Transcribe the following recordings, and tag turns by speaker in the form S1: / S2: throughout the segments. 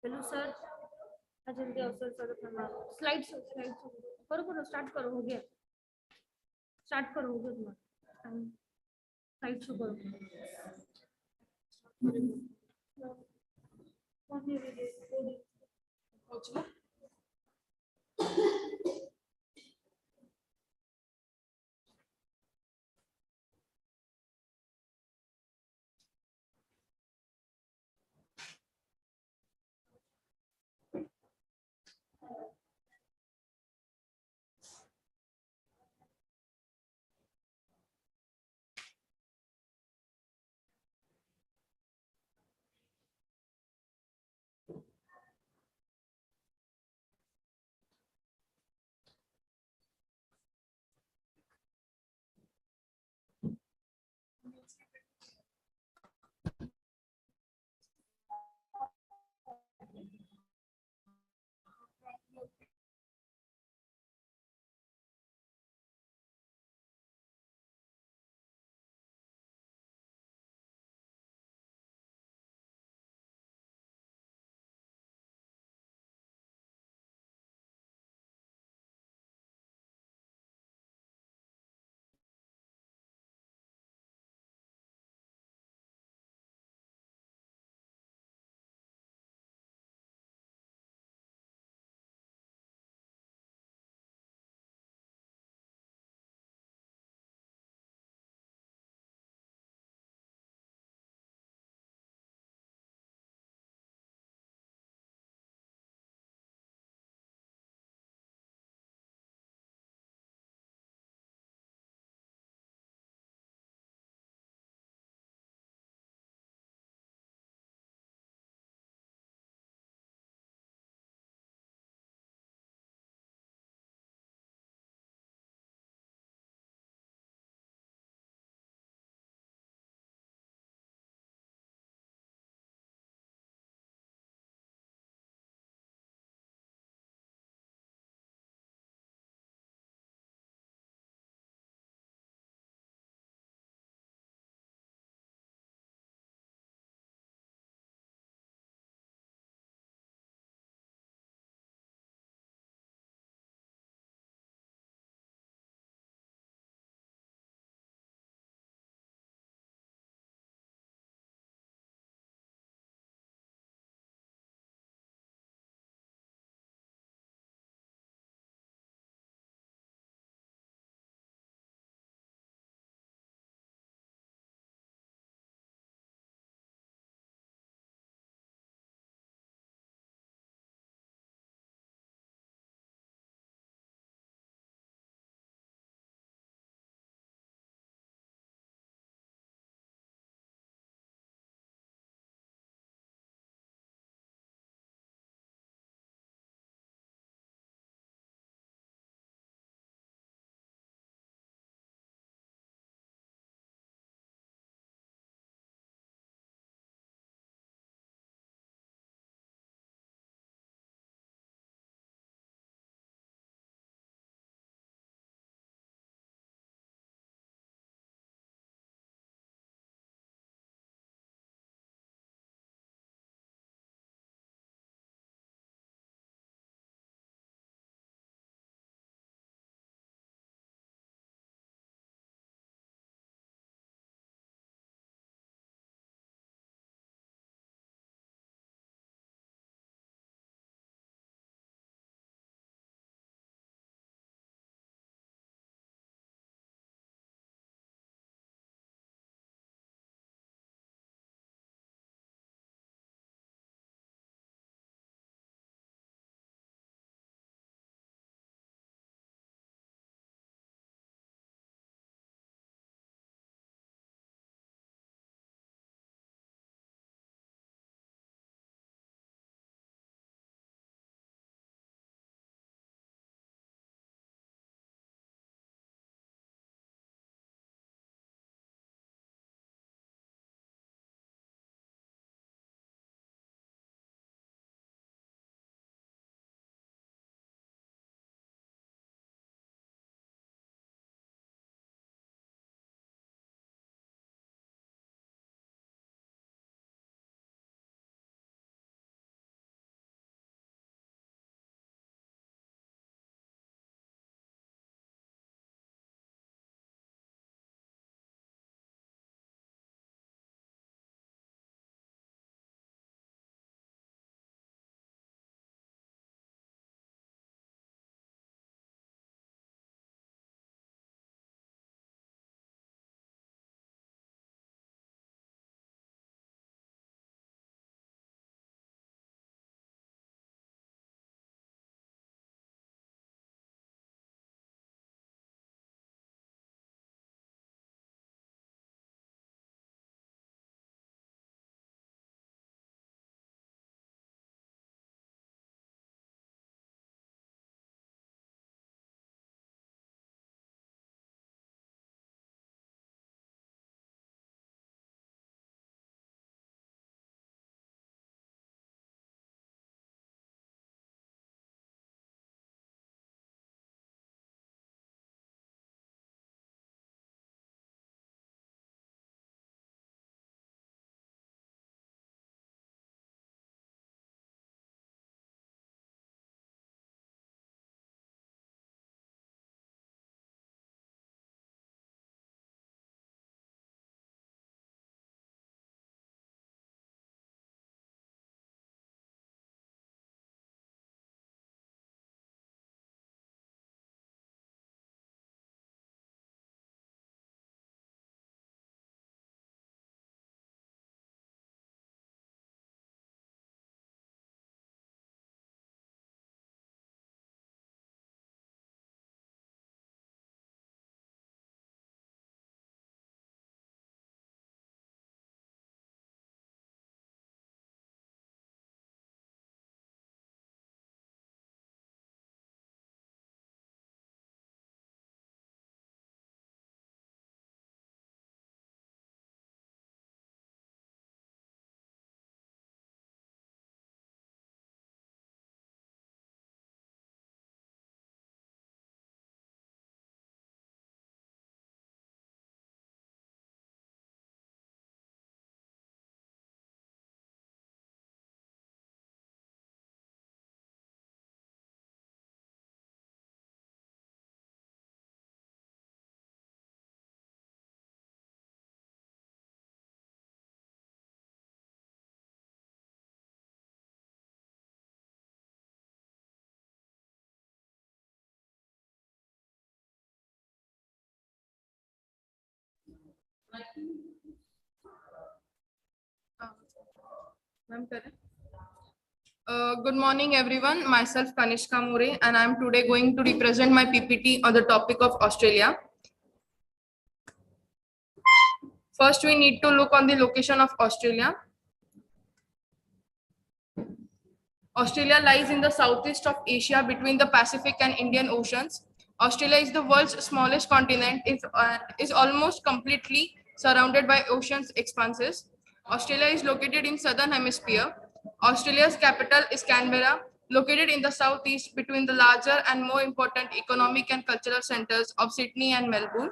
S1: Hello sir, जल्दी आओ sir. Sir अपना स्लाइड करो करो, स्टार्ट करो। हो गया, स्टार्ट करो। हो गया तुम्हारा, स्लाइड शो करो।
S2: Good morning, everyone. Myself, Kanishka More, and I'm today going to represent my PPT on the topic of Australia. First, we need to look on the location of Australia. Australia lies in the southeast of Asia between the Pacific and Indian Oceans. Australia is the world's smallest continent, is almost completely surrounded by oceans expanses. Australia is located in southern hemisphere. Australia's capital is Canberra, located in the southeast between the larger and more important economic and cultural centers of Sydney and Melbourne.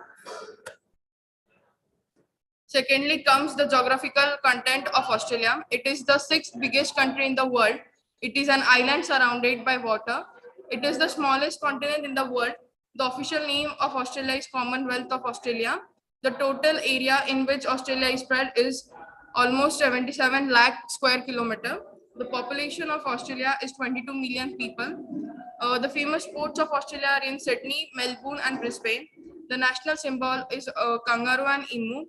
S2: Secondly comes the geographical content of Australia. It is the sixth biggest country in the world. It is an island surrounded by water. It is the smallest continent in the world. The official name of Australia is Commonwealth of Australia. The total area in which Australia is spread is almost 77 lakh square kilometer. The population of Australia is 22 million people. The famous ports of Australia are in Sydney, Melbourne, and Brisbane. The national symbol is kangaroo and emu.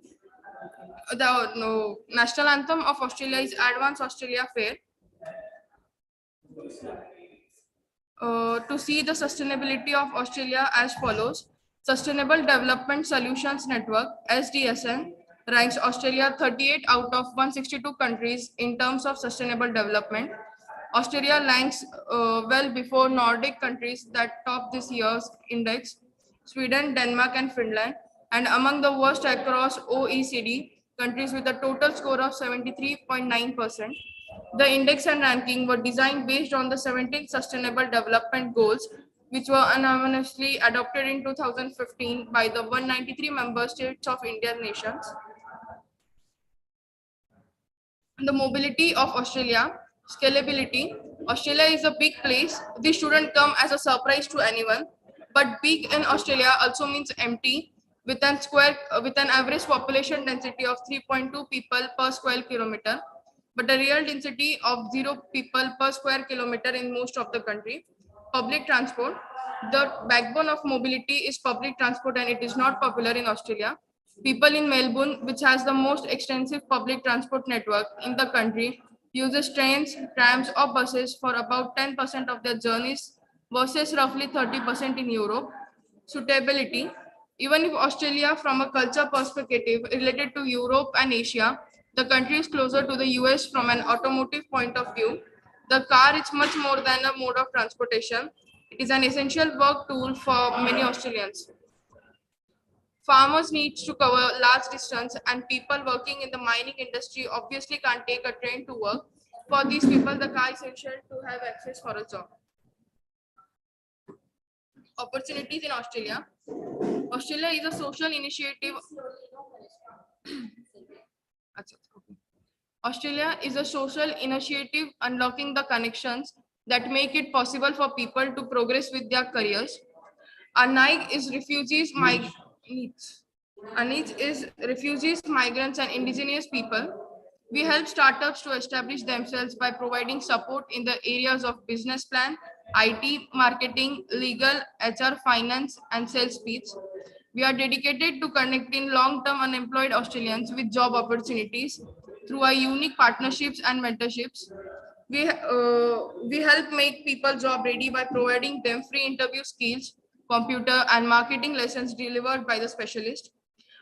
S2: The national anthem of Australia is Advance Australia Fair. To see the sustainability of Australia as follows. Sustainable Development Solutions Network, SDSN, ranks Australia 38 out of 162 countries in terms of sustainable development. Australia ranks well before Nordic countries that top this year's index, Sweden, Denmark, and Finland, and among the worst across OECD countries with a total score of 73.9%. The index and ranking were designed based on the 17 Sustainable Development Goals, which were unanimously adopted in 2015 by the 193 member states of Indian nations. The mobility of Australia, scalability. Australia is a big place. This shouldn't come as a surprise to anyone. But big in Australia also means empty, with an average population density of 3.2 people per square kilometer, but a real density of 0 people per square kilometer in most of the country. Public transport. The backbone of mobility is public transport, and it is not popular in Australia. People in Melbourne, which has the most extensive public transport network in the country, uses trains, trams, or buses for about 10% of their journeys versus roughly 30% in Europe. Suitability. Even if Australia, from a culture perspective, related to Europe and Asia, the country is closer to the US from an automotive point of view. The car is much more than a mode of transportation. It is an essential work tool for many Australians. Farmers need to cover large distance, and people working in the mining industry obviously can't take a train to work. For these people, the car is essential to have access for a job. Opportunities in Australia. Australia is a social initiative. Australia is a social initiative unlocking the connections that make it possible for people to progress with their careers. ANEESPEDIA is refugees, migrants, and indigenous people. We help startups to establish themselves by providing support in the areas of business plan, IT, marketing, legal, HR, finance, and sales pitch. We are dedicated to connecting long-term unemployed Australians with job opportunities through our unique partnerships and mentorships. We help make people job ready by providing them free interview skills, computer and marketing lessons delivered by the specialist.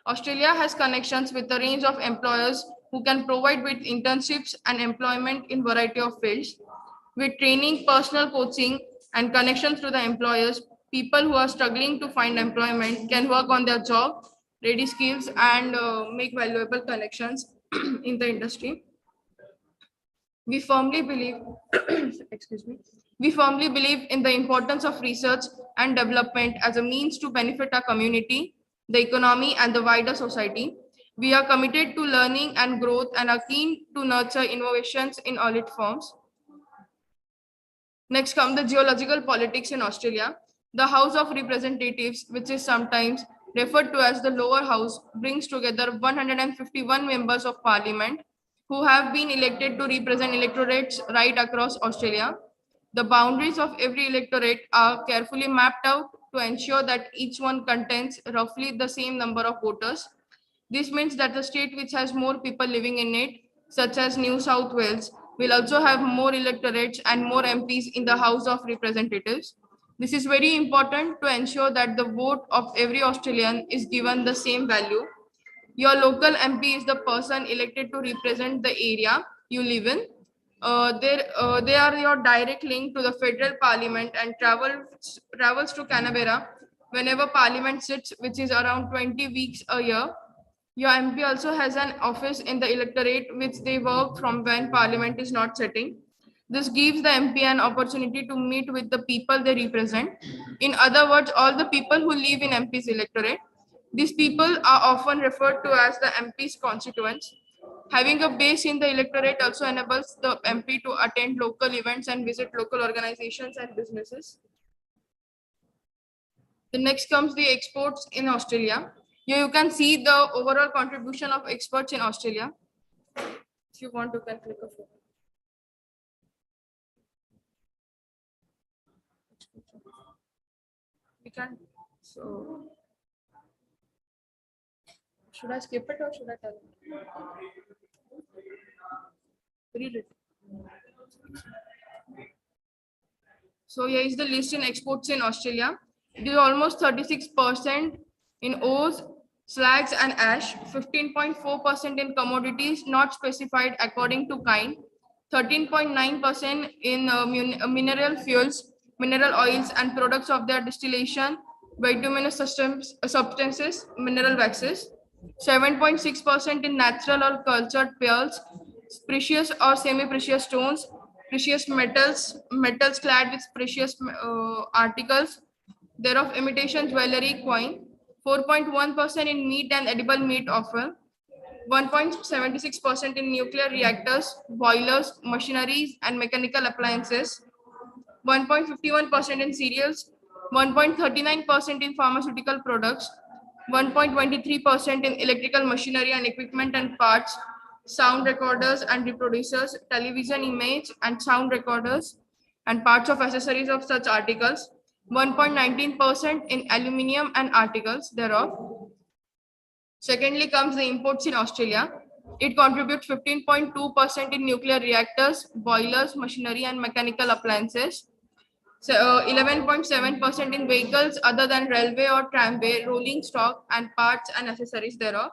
S2: Australia has connections with a range of employers who can provide with internships and employment in variety of fields. With training, personal coaching, and connections to the employers, people who are struggling to find employment can work on their job, ready skills, and make valuable connections in the industry. We firmly believe, excuse me, we firmly believe in the importance of research and development as a means to benefit our community, the economy, and the wider society. We are committed to learning and growth and are keen to nurture innovations in all its forms. Next come the geological politics in Australia. The House of Representatives, which is sometimes referred to as the lower house, brings together 151 members of parliament who have been elected to represent electorates right across Australia. The boundaries of every electorate are carefully mapped out to ensure that each one contains roughly the same number of voters. This means that the state which has more people living in it, such as New South Wales, will also have more electorates and more MPs in the House of Representatives. This is very important to ensure that the vote of every Australian is given the same value. Your local MP is the person elected to represent the area you live in. They are your direct link to the federal parliament and travels to Canberra whenever parliament sits, which is around 20 weeks a year. Your MP also has an office in the electorate which they work from when parliament is not sitting. This gives the MP an opportunity to meet with the people they represent. In other words, all the people who live in MP's electorate. These people are often referred to as the MP's constituents. Having a base in the electorate also enables the MP to attend local events and visit local organizations and businesses. The next comes the exports in Australia. Here you can see the overall contribution of exports in Australia. If you want, you can click a photo. We can. So, should I skip it or should I tell it? Read it. So here is the list in exports in Australia. It is almost 36% in ores, slags and ash, 15.4% in commodities not specified according to kind, 13.9% in mineral fuels, mineral oils and products of their distillation, bituminous substances, mineral waxes, 7.6% in natural or cultured pearls, precious or semi-precious stones, precious metals clad with precious articles, thereof imitation jewelry, coin, 4.1% in meat and edible meat offal, 1.76% in nuclear reactors, boilers, machineries and mechanical appliances, 1.51% in cereals, 1.39% in pharmaceutical products, 1.23% in electrical machinery and equipment and parts, sound recorders and reproducers, television image and sound recorders, and parts of accessories of such articles, 1.19% in aluminium and articles thereof. Secondly comes the imports in Australia. It contributes 15.2% in nuclear reactors, boilers, machinery and mechanical appliances. So 11.7% in vehicles other than railway or tramway, rolling stock and parts and accessories thereof.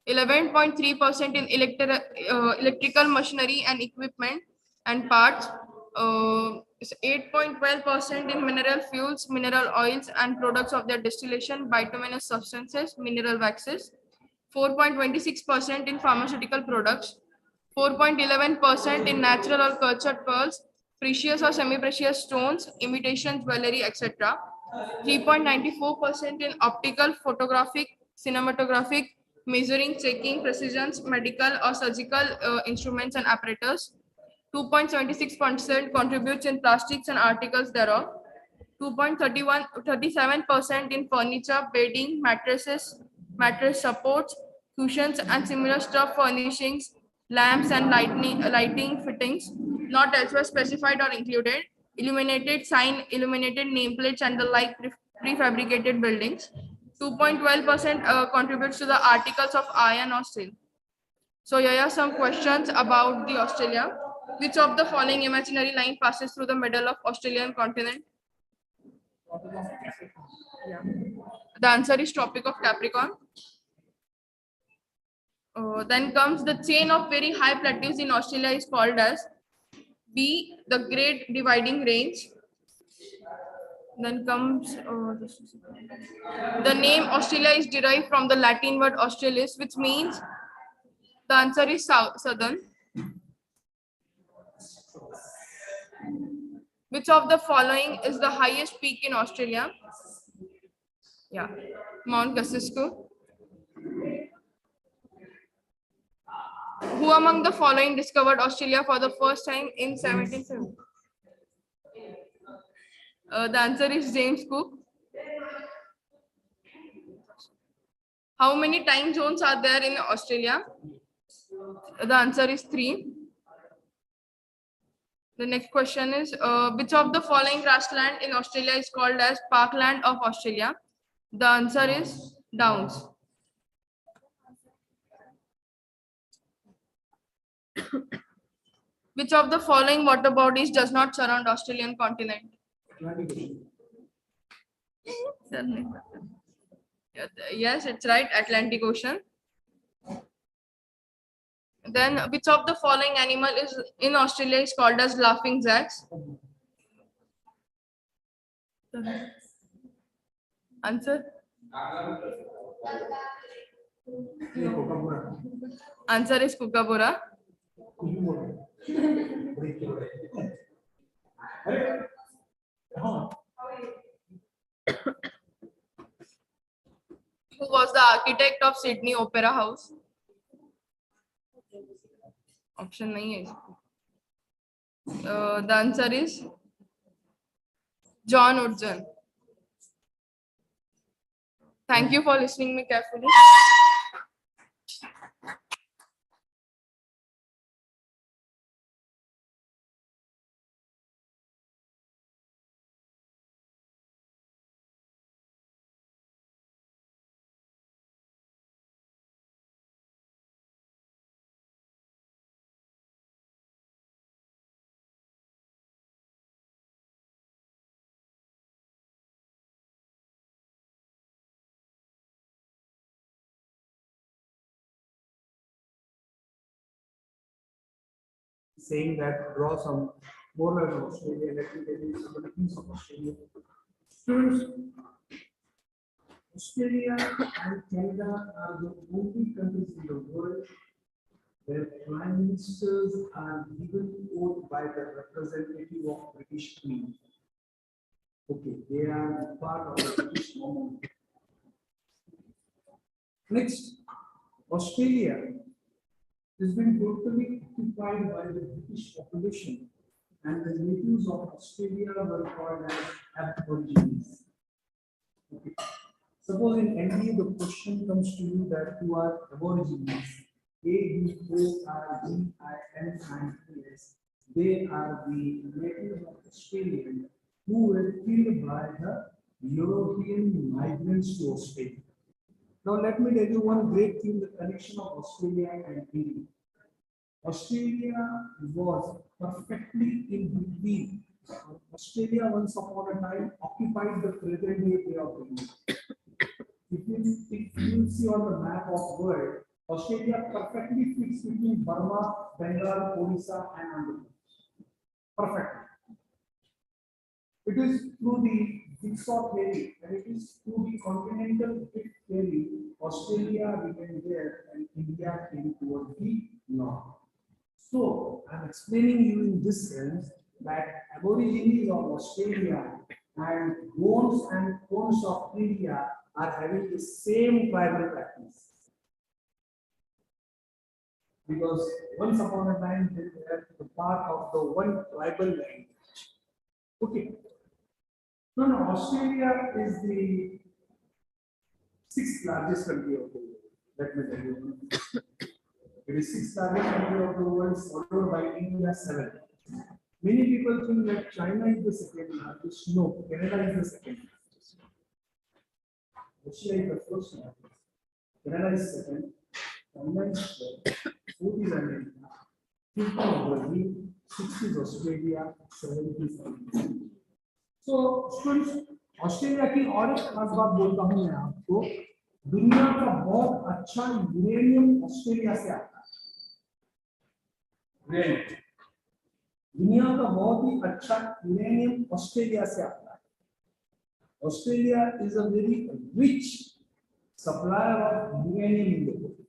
S2: 11.3% in electrical machinery and equipment and parts. 8.12% in mineral fuels, mineral oils and products of their distillation, bituminous substances, mineral waxes. 4.26% in pharmaceutical products. 4.11% in natural or cultured pearls, precious or semi-precious stones, imitation jewelry, etc. 3.94% in optical, photographic, cinematographic, measuring, checking, precisions, medical or surgical instruments and apparatus. 2.76% contributes in plastics and articles thereof. 2.37% in furniture, bedding, mattresses, mattress supports, cushions and similar stuff furnishings, lamps and lighting fittings, not elsewhere specified or included, illuminated sign, illuminated nameplates and the like prefabricated buildings. 2.12% contributes to the articles of iron or steel. So here are some questions about the Australia. Which of the following imaginary line passes through the middle of Australian continent? Yeah. The answer is Tropic of Capricorn. Then comes the chain of very high plateaus in Australia is called as B, the Great Dividing Range. Then comes the name Australia is derived from the Latin word australis, which means the answer is southern. Which of the following is the highest peak in Australia? Yeah, Mount Kosciuszko. Who among the following discovered Australia for the first time in 1770? The answer is James Cook. How many time zones are there in Australia? The answer is 3. The next question is, which of the following grassland in Australia is called as Parkland of Australia? The answer is Downs. Which of the following water bodies does not surround Australian continent? Sir, nahi pata. Yes, it's right, Atlantic Ocean. Then which of the following animal is in Australia is called as laughing jacks? Answer. Answer is kookaburra. Who was the architect of Sydney Opera House? Option nahi hai isko. The answer is John Woodson. Thank you for listening me carefully.
S3: Saying that draw some more on Australia, let me tell you some of the things of Australia. Students, Australia and Canada are the only countries in the world where prime ministers are given oath by the representative of British Queen. Okay, they are part of the British monarchy. Next, Australia has been totally occupied by the British population, and the natives of Australia were called as Aborigines. Okay. Suppose in NDA the question comes to you that who are Aborigines, ABORIGINS, they are the natives of Australia who were killed by the European migrants to Australia. Now let me tell you one great thing, the connection of Australia and India. Australia was perfectly in between. Australia once upon a time occupied the present day Bay of Bengal. If you see on the map of world, Australia perfectly fits between Burma, Bengal, Odisha and Andhra Pradesh. Perfect. It is through the jigsaw theory and it is through the continental drift theory Australia became there and India came towards the north. So I'm explaining you in this sense that Aborigines of Australia and Goans and Cones of India are having the same tribal practice. Because once upon a time they were the part of the one tribal language. Okay. No, Australia is the sixth largest country of the world. Let me tell you. It is sixth largest country of the world, followed by India 7th. Many people think that China is the second largest. No, Canada is the second largest. Russia is the first largest. Canada is second. China is third. Fourth is America. Fifth is Brazil. Sixth is Australia. Seventh is India. So students, Australia की और एक खास बात बोलता हूं मैं आपको, दुनिया का बहुत अच्छा यूरेनियम ऑस्ट्रेलिया से आता है। दुनिया का बहुत ही अच्छा यूरेनियम ऑस्ट्रेलिया से आता है। Australia is a very rich supplier of uranium in the world.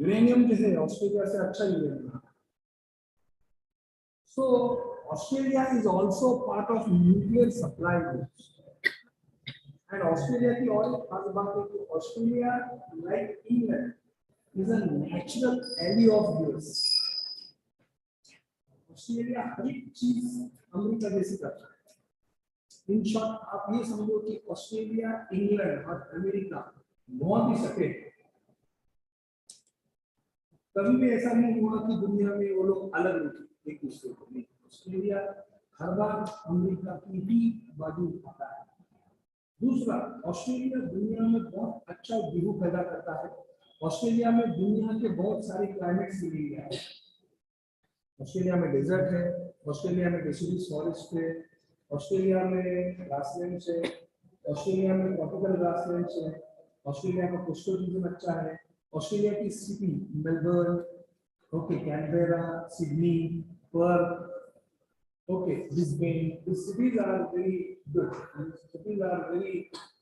S3: Uranium जो है ऑस्ट्रेलिया से अच्छा यूरेनियम आता है। So Australia is also part of nuclear supply groups. And Australia की और एक खास बात है कि Australia, like England, is a natural ally of US. Australia हर एक चीज अमेरिका जैसी करता है। In short, आप ये समझो कि ऑस्ट्रेलिया, इंग्लैंड और अमेरिका बहुत ही सटे हैं। कभी भी ऐसा नहीं हुआ कि दुनिया में वो लोग अलग रुके एक दूसरे को नहीं। ऑस्ट्रेलिया हर बार अमेरिका की ही बाजू उठाता है। दूसरा, ऑस्ट्रेलिया दुनिया में बहुत अच्छा गेहूं पैदा करता है ऑस्ट्रेलिया में दुनिया के बहुत सारे क्लाइमेट्स मिलेंगे आपको। ऑस्ट्रेलिया में डेजर्ट है, ऑस्ट्रेलिया में डेसिडस फॉरेस्ट है, ऑस्ट्रेलिया में ग्रासलैंड्स है, ऑस्ट्रेलिया में ट्रॉपिकल ग्रासलैंड्स है, ऑस्ट्रेलिया का कोस्टल रीजन अच्छा है, ऑस्ट्रेलिया की city Melbourne, okay, Canberra, Sydney, Perth, okay, Brisbane, these cities are very good. These cities are very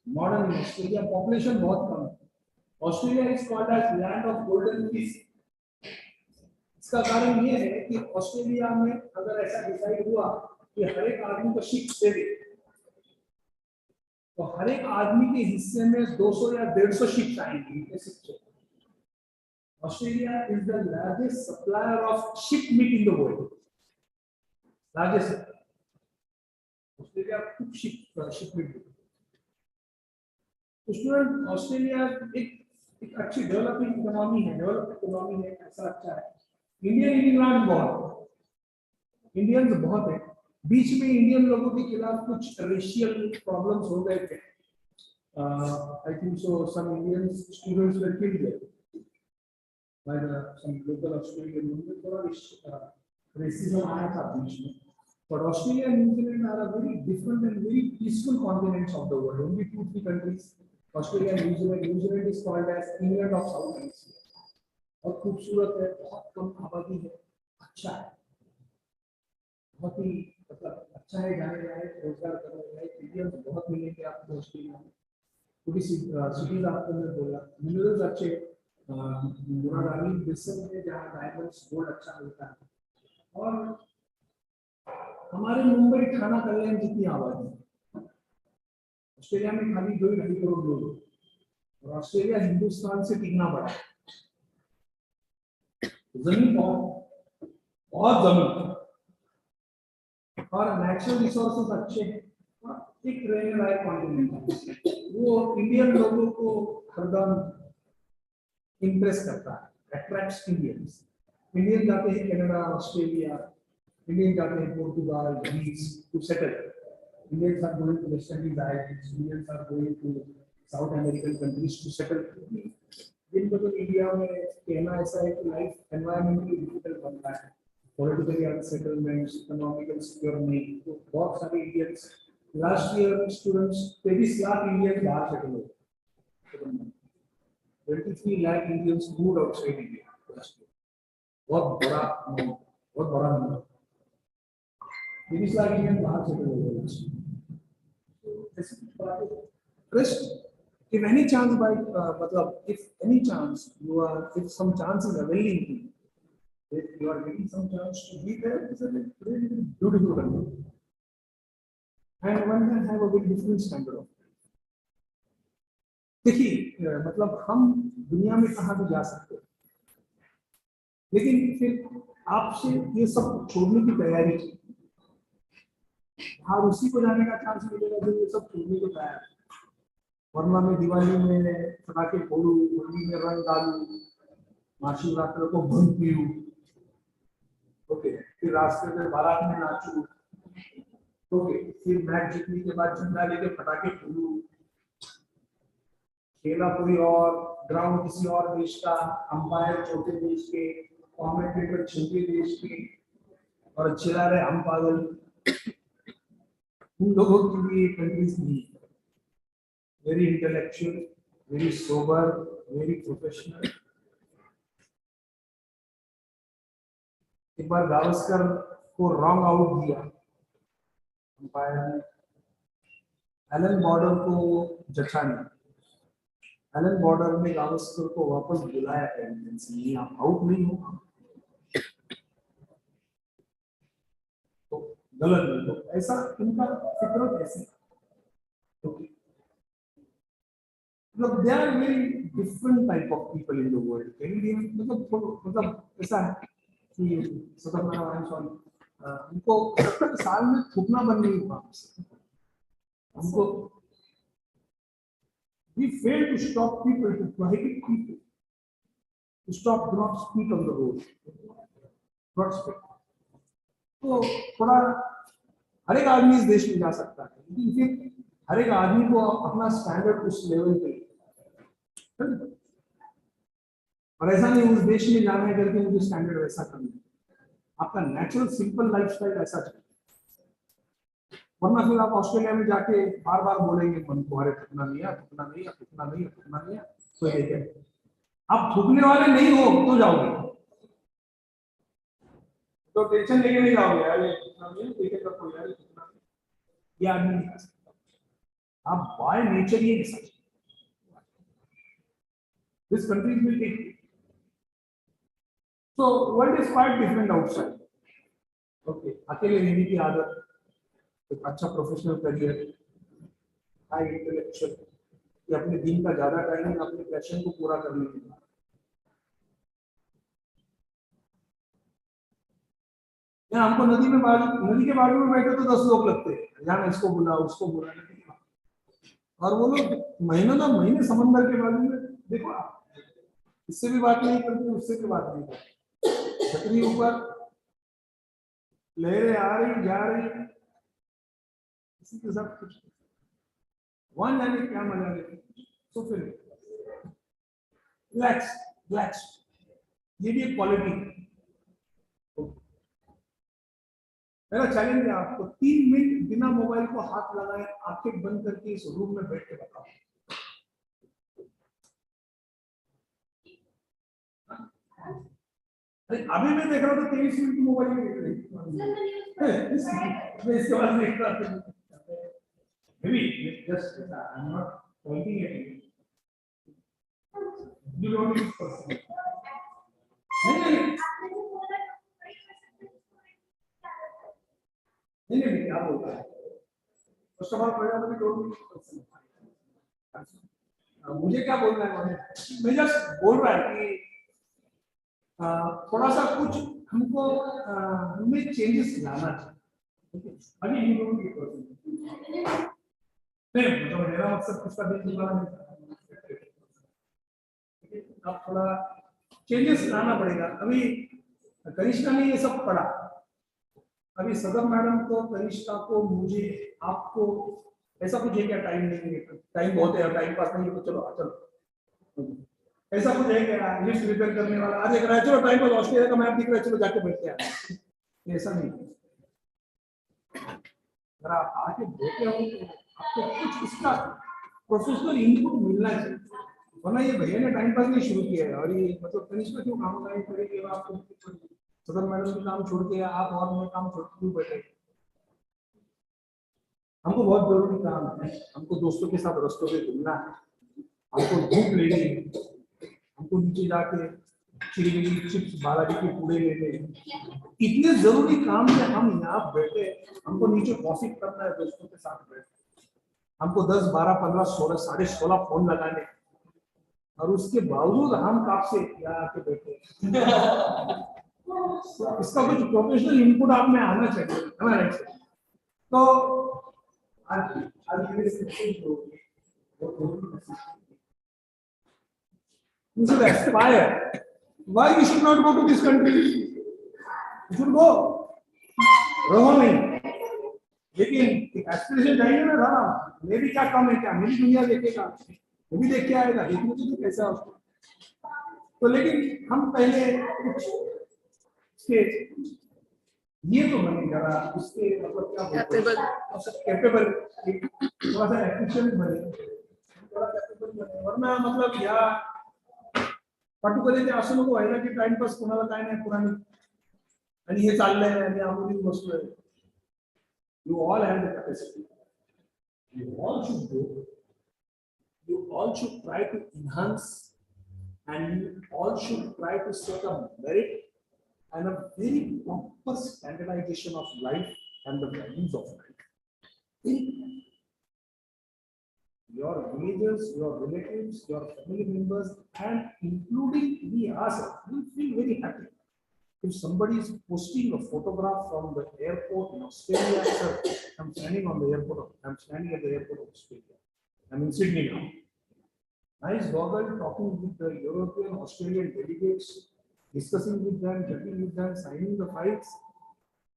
S3: modern in Australia. Population बहुत कम है. Australia is called as land of golden fish. इसका कारण ये है कि ऑस्ट्रेलिया में अगर ऐसा डिसाइड हुआ कि हर एक आदमी को शिप दे दे, तो हर एक आदमी के हिस्से में 200 या 150 शिप्स आएंगी। Australia is the largest supplier of sheep meat in the world. largest Australia खूब शिपमेंट। स्टूडेंट, ऑस्ट्रेलिया एक अच्छी डेवलपिंग इकोनॉमी है, डेवलप्ड इकोनॉमी है, ऐसा अच्छा है। इंडियन इमिग्रेंट बहुत, इंडियंस बहुत है। बीच में इंडियन लोगों के खिलाफ कुछ रेशियल प्रॉब्लम्स हो गए थे। I think so some Indian students were killed there by some local Australian. थोड़ा रेसिज्म आया था बीच में। But Australia and New Zealand are a very different and very peaceful continents of the world. Only 2-3 countries, Australia and New Zealand. New Zealand is called as England of South Asia. और खूबसूरत है, बहुत कम आबादी है, अच्छा है, बहुत ही मतलब अच्छा है, जाने जाए रोजगार करने जाए, इंडियन बहुत मिलेंगे आपको ऑस्ट्रेलिया में। पूरी सिटीज आपको मैं बोला, मिनरल्स अच्छे, मुरादानी डिस्ट्रिक्ट में जहाँ डायमंड्स गोल्ड अच्छा मिलता है। और हमारे मुंबई ठाणा कल्याण जितनी आबादी है, ऑस्ट्रेलिया में खाली 2-2.5 करोड़ लोग, और ऑस्ट्रेलिया हिंदुस्तान से 3 गुना बड़ा है। जमीन बहुत बहुत जमीन और नेचुरल रिसोर्सेज अच्छे हैं, एक रहने लायक कॉन्टिनेंट है। वो इंडियन लोगों को हरदम इंप्रेस करता है, अट्रैक्ट्स इंडियंस। इंडियन जाते हैं Canada, Australia, Indians are going to Portugal, Greece to settle. Indians are going to West Indies Islands. Indians are going to South American countries to settle. दिन को तो इंडिया में कहना ऐसा है कि लाइफ एनवायरमेंटली डिफिकल्ट बनता है, पॉलिटिकली अनसेटलमेंट्स, इकोनॉमिकल सिक्योर नहीं, तो बहुत सारे Indians last year students 23 lakh Indians बाहर सेटल हुए। 23 lakh Indians moved outside India. बहुत बड़ा नंबर। 30 लाख इंडियन बाहर सेटल हो गए। ऐसी कुछ बात है। Trust, if any chance by मतलब if any chance you are, if some chance is availing to you, if you are getting some chance to be there, it's a really beautiful country, and one can have a very different standard of. देखिए मतलब हम दुनिया में कहाँ भी जा सकते हैं, लेकिन फिर आपसे ये सब छोड़ने की तैयारी की, हाँ उसी को जाने का चांस मिलेगा जो ये सब छोड़ने को तैयार है। वरना में दिवाली में पटाखे फोड़ू, होली में रंग डालू, महाशिवरात्रि को भंग पीऊं, ओके, फिर रास्ते में बारात में नाचू, ओके, फिर मैच जीतने के बाद झंडा लेके पटाखे फोड़ू, खेला कोई और, ग्राउंड किसी और देश का, अंपायर छोटे देश के, कमेंटेटर छोटे देश के, और चिल्ला रहे हम पागल। उन लोगों के लिए कंट्रीज नहीं है। Very intellectual, very sober, very professional. एक बार गावस्कर को रॉन्ग आउट दिया अंपायर ने, एलन बॉर्डर को जचा नहीं, एलन बॉर्डर ने गावस्कर को वापस बुलाया कैप्टनसी, आप आउट नहीं हो तो गलत नहीं, तो ऐसा इनका फितरत ऐसी। मतलब they are very different type of people in the world. मतलब ऐसा है कि उनको साल में थूकना बंद नहीं हुआ, हमको we fail to stop people, to prohibit people, to stop, do not speak on the road, not speak. तो थोड़ा हर एक आदमी इस देश में जा सकता है, लेकिन फिर हर एक आदमी को अपना स्टैंडर्ड उस लेवल पे और ऐसा नहीं उस देश में जाना है करके मुझे स्टैंडर्ड वैसा करना है, आपका नेचुरल सिंपल लाइफस्टाइल ऐसा चाहिए। वरना फिर आप ऑस्ट्रेलिया में जाके बार बार बोलेंगे मन को, अरे थकना नहीं है, थकना नहीं है, थकना नहीं है, थकना नहीं है, तो देखे आप थूकने वाले नहीं हो तो जाओगे, तो टेंशन लेके नहीं जाओगे, अरे थकना नहीं है, देखे तो कोई यार थकना नहीं, ये आदमी नहीं कर सकता। आप बाय नेचर ये नहीं सकते। This country will take, so world is quite different outside. Okay, अकेले रहने की आदत, एक अच्छा प्रोफेशनल करियर, हाई इंटेलेक्चुअल, ये अपने दिन का ज्यादा टाइम अपने पैशन को पूरा करने के लिए। हमको नदी में नदी के बाजू में बैठे तो 10 लोग लगते हैं, यहाँ इसको बुला उसको बुला, और वो लोग महीनों ना महीने समंदर के बाजू में, देखो आप इससे भी बात नहीं करते, उससे भी बात नहीं करते, छतरी ऊपर लहरें आ रही जा रही, किसी के साथ कुछ वहां जाने क्या मजा लेते, तो फिर रिलैक्स रिलैक्स, ये भी एक क्वालिटी। मेरा चैलेंज है आपको, 3 मिनट बिना मोबाइल को हाथ लगाए, आंखें बंद करके इस रूम में बैठ के बताओ। अरे अभी मैं देख रहा हूँ तो 23 मिनट मोबाइल में देख रही मैं इसके बाद देख रहा था, just I'm not pointing at you. You don't need person. नहीं क्या बोलता है, first of all Prajapati don't need person. मुझे क्या बोलना है, मैं जस्ट बोल रहा है कि थोड़ा सा कुछ हमको हमें चेंजेस लाना चाहिए। अभी यू डोंट नीड पर्सन नहीं, मतलब मेरा मकसद किसका भी बुलाना नहीं, अब थोड़ा चेंजेस लाना पड़ेगा। अभी कनिष्ठा ने ये सब पढ़ा, अभी सदर मैडम को, कनिष्ठा को, मुझे, आपको ऐसा कुछ है क्या, टाइम नहीं है, टाइम बहुत है, टाइम पास नहीं है तो चलो चलो, ऐसा कुछ है क्या लिस्ट रिपेयर करने वाला आज एक रहा है, चलो टाइम पास ऑस्ट्रेलिया का मैप दिख रहा है, चलो जाके बैठते हैं, ऐसा नहीं। अगर आप आके बैठे हो तो आपको कुछ इसका प्रोफेशनल इनपुट मिलना चाहिए, वरना ये भैया ने टाइम पास नहीं शुरू किया है, और ये मतलब कनिष्ठा क्यों काम करेंगे, आपको सदर मैडम के काम छोड़ के आप और मैं काम छोड़ के क्यों बैठे। हमको बहुत जरूरी काम है, हमको दोस्तों के साथ रास्तों पे घूमना है, हमको भूख लेनी है, हमको नीचे जाके चिड़ी चिप्स बालाजी के पूड़े लेने, इतने जरूरी काम से हम यहाँ बैठे, हमको नीचे कॉफी करना है दोस्तों के साथ बैठे, हमको 10, 12, 15, 16, 16.5 फोन लगाने, और उसके बावजूद हम काफ से यहाँ आके बैठे। इसका कुछ प्रोफेशनल इनपुट आप में आना चाहिए, हमारा तो you should aspire. Why you should not go to this country? You should go. रहो नहीं, लेकिन एस्पिरेशन चाहिए ना था, मैं भी क्या कम है क्या, मेरी दुनिया देखेगा, मैं भी देख के आएगा, देखने तो कैसा उसको, तो लेकिन हम पहले कुछ स्टेज ये तो बने जरा, उसके मतलब क्या कैपेबल, थोड़ा सा एफिशिएंट बने, थोड़ा कैपेबल बने, वरना मतलब या पर्टिक्युलरली असं नको व्हायला की टाइमपास कोणाला काय नाही पुराणी आणि हे चाललंय आणि आम्ही बसलोय. You all have the capacity. You all should go. You all should try to enhance, and you all should try to set a merit and a very proper standardization of life and the values of life. Your villagers, your relatives, your family members, and including we ourselves, will feel very happy if somebody is posting a photograph from the airport in Australia. Sir, I'm standing on the airport. I'm standing at the airport of Australia. I'm in Sydney now. Nice goggle, talking with the European, Australian delegates, discussing with them, chatting with them, signing the files.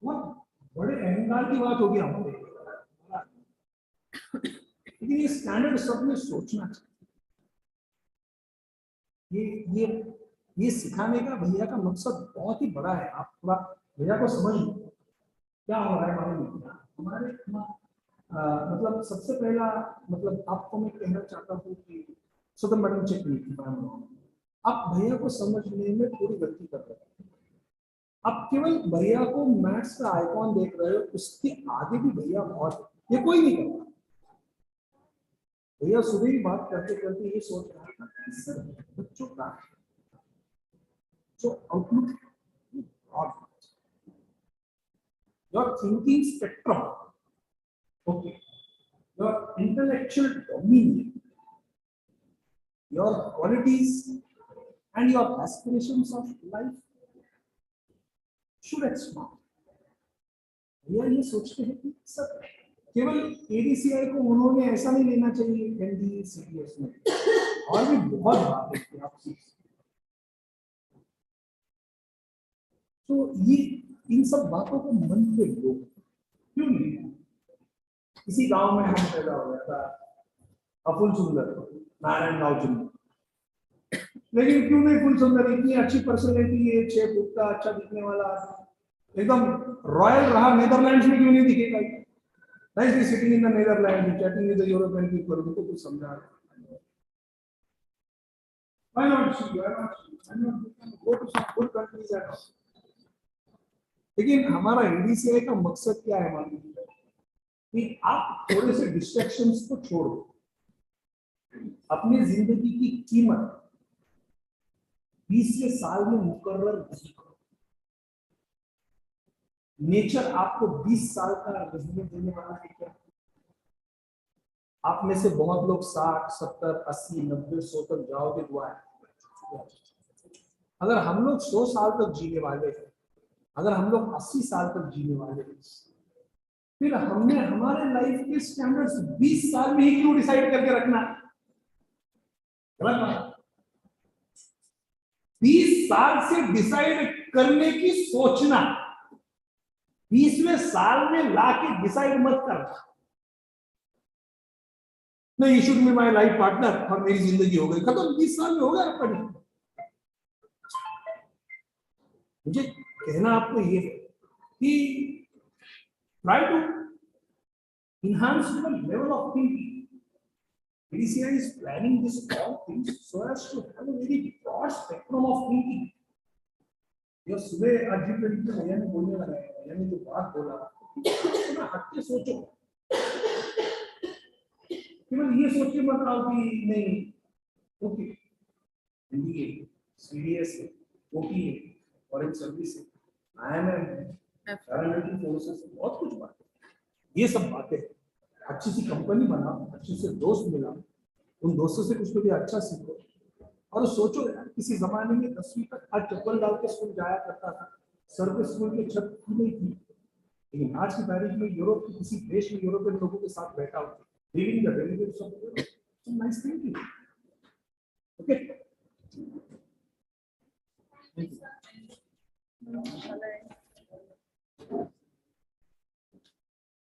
S3: What? बड़े अहंकार की बात होगी हमारे, लेकिन ये standard सबने सोचना चाहिए। ये सिखाने का भैया का मकसद बहुत ही बड़ा है। आप थोड़ा भैया को समझ लो क्या हो रहा है हमारे मतलब सबसे पहला मतलब आपको मैं कहना चाहता हूँ कि सदन मैडम चेक नहीं की आप भैया को समझने में पूरी गलती कर रहे हैं। आप केवल भैया को मैथ्स का आइकॉन देख रहे हो, उसके आगे भी भैया बहुत है, ये कोई नहीं करता। भैया सुबह ही बात करते करते ये सोच रहा था कि सर बच्चों का जो आउटलुक और your thinking spectrum, okay, your intellectual dominion, your qualities and your aspirations of life should expand. भैया ये सोचते हैं कि सर केवल ADCI को उन्होंने ऐसा नहीं लेना चाहिए ND CPS में, और भी बहुत बातें हैं आप सीख सकते। तो ये इन सब बातों को मन पे लो, क्यों नहीं? इसी गांव में हम पैदा हो गया था, अफुल सुंदर नारायण राव जी, लेकिन क्यों नहीं फुल सुंदर, इतनी अच्छी पर्सनैलिटी है, 6 फुट का अच्छा दिखने वाला, एकदम रॉयल रहा, नीदरलैंड्स में क्यों नहीं दिखेगा? Nicely sitting in the Netherlands, chatting with the European people, उनको कुछ समझा why not go to some good countries and all. लेकिन हमारा ADCI का मकसद क्या है मालूम है कि आप थोड़े से डिस्ट्रैक्शंस को छोड़ो, अपनी जिंदगी की कीमत 20वें साल में मुकर्रर नहीं करो। नेचर आपको 20 साल का रहने देने वाला है क्या? आप में से बहुत लोग 60, 70, 80, 90, 100 तक जाओगे, दुआ है। अगर हम लोग 100 साल तक जीने वाले हैं, अगर हम लोग 80 साल तक जीने वाले हैं, फिर हमने हमारे लाइफ के स्टैंडर्ड्स 20 साल में ही क्यों डिसाइड करके रखना? गलत बात। 20 साल से डिसाइड करने की सोचना, 20वें साल में लाके डिसाइड मत करना नहीं, you should be my life partner और मेरी जिंदगी हो गई खत्म, 20 साल में हो गया आपका। मुझे कहना आपको ये है कि try to enhance your level of thinking. ADCI is planning this all things so as to have a very broad spectrum of thinking. ये सुबह आज जी के भैया ने बोलने लगा है, भैया ने जो बात बोला थोड़ा हट के सोचो, केवल ये सोच के मत आओ कि नहीं ओके NDA, CDS है, OT है, फॉरेन सर्विस है, IMM है, पैरामिलिट्री फोर्सेस, बहुत कुछ बात है। ये सब बातें अच्छी सी कंपनी बनाओ, अच्छे से दोस्त मिलाओ, उन दोस्तों से कुछ तो भी अच्छा सीखो, और सोचो यार किसी जमाने में 10वीं तक आज चप्पल डाल के स्कूल जाया करता था, सर पे स्कूल की छत नहीं थी, लेकिन आज की तारीख में यूरोप के किसी देश में यूरोपियन लोगों के साथ बैठा हो, living the delegates of Europe, some nice thinking. Okay